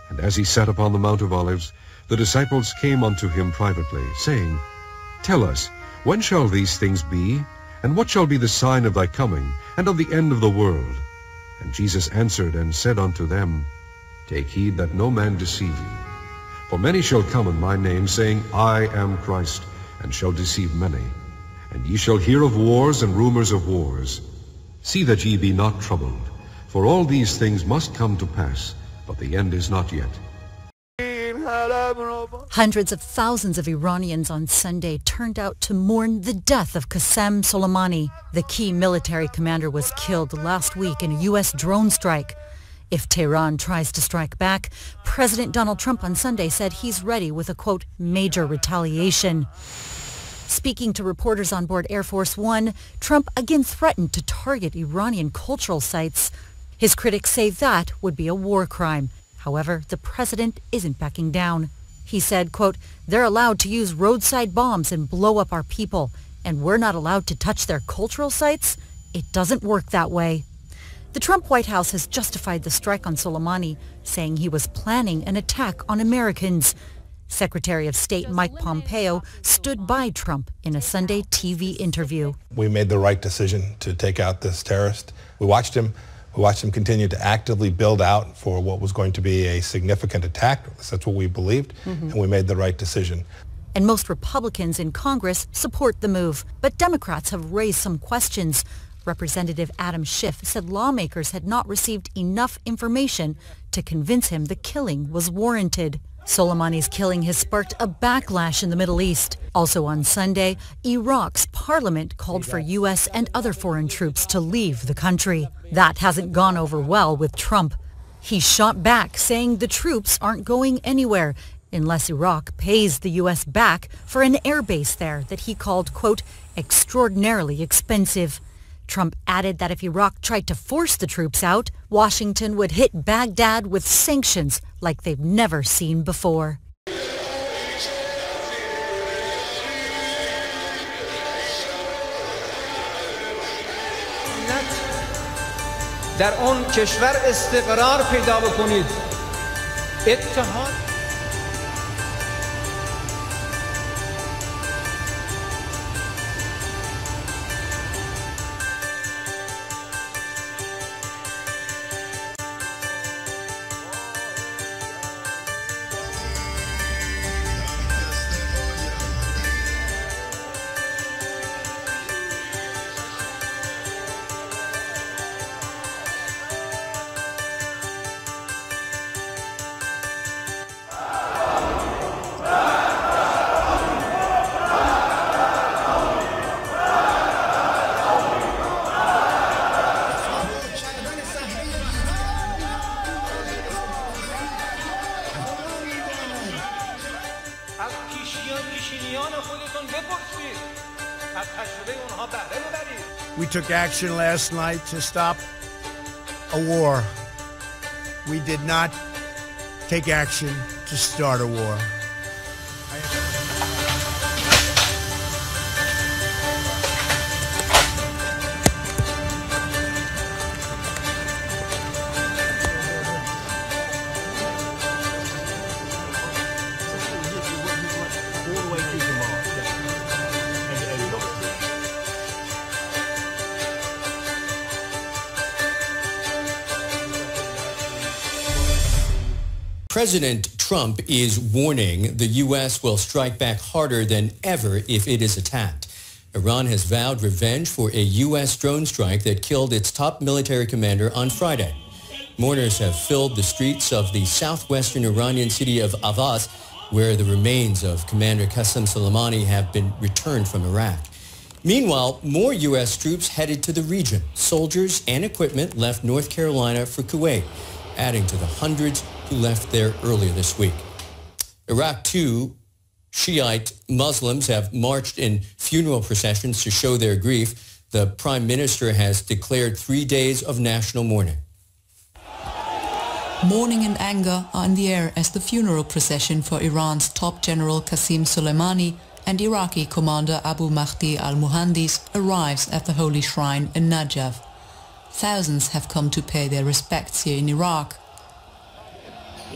And as he sat upon the Mount of Olives, the disciples came unto him privately, saying, Tell us, when shall these things be? And what shall be the sign of thy coming, and of the end of the world? And Jesus answered and said unto them, Take heed that no man deceive you. For many shall come in my name, saying, I am Christ, and shall deceive many. And ye shall hear of wars and rumors of wars. See that ye be not troubled, for all these things must come to pass, but the end is not yet. Hundreds of thousands of Iranians on Sunday turned out to mourn the death of Qasem Soleimani. The key military commander was killed last week in a U.S. drone strike. If Tehran tries to strike back, President Donald Trump on Sunday said he's ready with a, quote, major retaliation. Speaking to reporters on board Air Force One, Trump again threatened to target Iranian cultural sites. His critics say that would be a war crime. However, the president isn't backing down. He said, quote, they're allowed to use roadside bombs and blow up our people, and we're not allowed to touch their cultural sites? It doesn't work that way. The Trump White House has justified the strike on Soleimani, saying he was planning an attack on Americans. Secretary of State Mike Pompeo stood by Trump in a Sunday TV interview. We made the right decision to take out this terrorist. We watched him continue to actively build out for what was going to be a significant attack. That's what we believed, and we made the right decision. And most Republicans in Congress support the move, but Democrats have raised some questions. Representative Adam Schiff said lawmakers had not received enough information to convince him the killing was warranted. Soleimani's killing has sparked a backlash in the Middle East. Also on Sunday, Iraq's parliament called for U.S. and other foreign troops to leave the country. That hasn't gone over well with Trump. He shot back, saying the troops aren't going anywhere unless Iraq pays the U.S. back for an airbase there that he called, quote, extraordinarily expensive. Trump added that if Iraq tried to force the troops out, Washington would hit Baghdad with sanctions like they've never seen before. در آن کشور استقرار پیدا بکنید. اتحاد We took action last night to stop a war. We did not take action to start a war. President Trump is warning the U.S. will strike back harder than ever if it is attacked. Iran has vowed revenge for a U.S. drone strike that killed its top military commander on Friday. Mourners have filled the streets of the southwestern Iranian city of Avaz, where the remains of Commander Qasem Soleimani have been returned from Iraq. Meanwhile, more U.S. troops headed to the region. Soldiers and equipment left North Carolina for Kuwait, adding to the hundreds who left there earlier this week. Iraq, too, Shiite Muslims have marched in funeral processions to show their grief. The Prime Minister has declared 3 days of national mourning. Mourning and anger are in the air as the funeral procession for Iran's top general Qasem Soleimani and Iraqi commander Abu Mahdi al-Muhandis arrives at the holy shrine in Najaf. Thousands have come to pay their respects here in Iraq.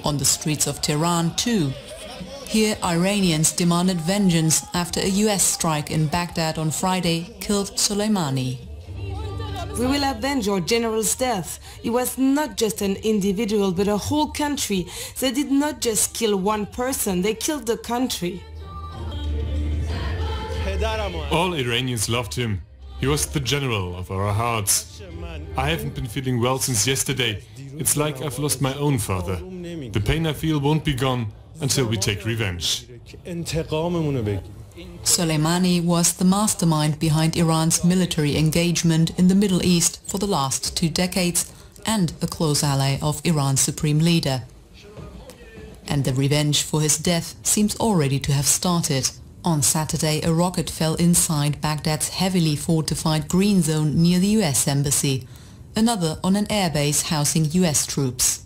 On the streets of Tehran too. Here Iranians demanded vengeance after a US strike in Baghdad on Friday killed Soleimani. We will avenge our general's death. It was not just an individual but a whole country. They did not just kill one person, they killed the country. All Iranians loved him. He was the general of our hearts. I haven't been feeling well since yesterday. It's like I've lost my own father. The pain I feel won't be gone until we take revenge. Soleimani was the mastermind behind Iran's military engagement in the Middle East for the last 2 decades and a close ally of Iran's supreme leader. And the revenge for his death seems already to have started. On Saturday, a rocket fell inside Baghdad's heavily fortified green zone near the US embassy, another on an airbase housing US troops.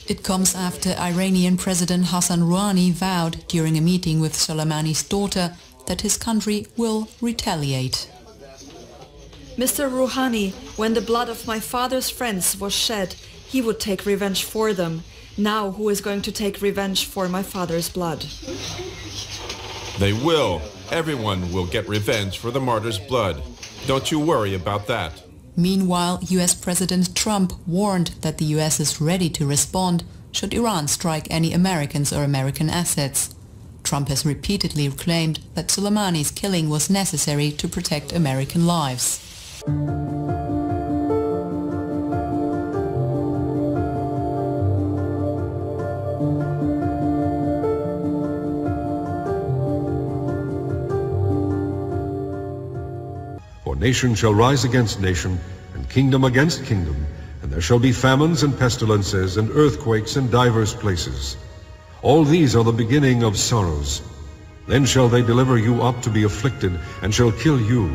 It comes after Iranian President Hassan Rouhani vowed during a meeting with Soleimani's daughter that his country will retaliate. Mr. Rouhani, when the blood of my father's friends was shed, he would take revenge for them. Now who is going to take revenge for my father's blood? They will. Everyone will get revenge for the martyr's blood. Don't you worry about that. Meanwhile, US President Trump warned that the US is ready to respond should Iran strike any Americans or American assets. Trump has repeatedly claimed that Soleimani's killing was necessary to protect American lives. For nation shall rise against nation, and kingdom against kingdom, and there shall be famines and pestilences and earthquakes in divers places. All these are the beginning of sorrows. Then shall they deliver you up to be afflicted, and shall kill you,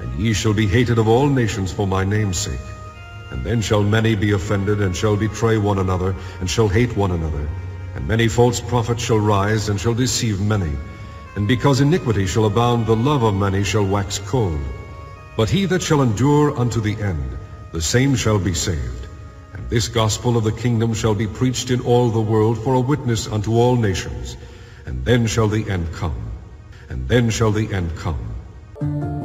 and ye shall be hated of all nations for my name's sake. And then shall many be offended, and shall betray one another, and shall hate one another. And many false prophets shall rise, and shall deceive many. And because iniquity shall abound, the love of many shall wax cold. But he that shall endure unto the end, the same shall be saved. And this gospel of the kingdom shall be preached in all the world for a witness unto all nations. And then shall the end come. And then shall the end come.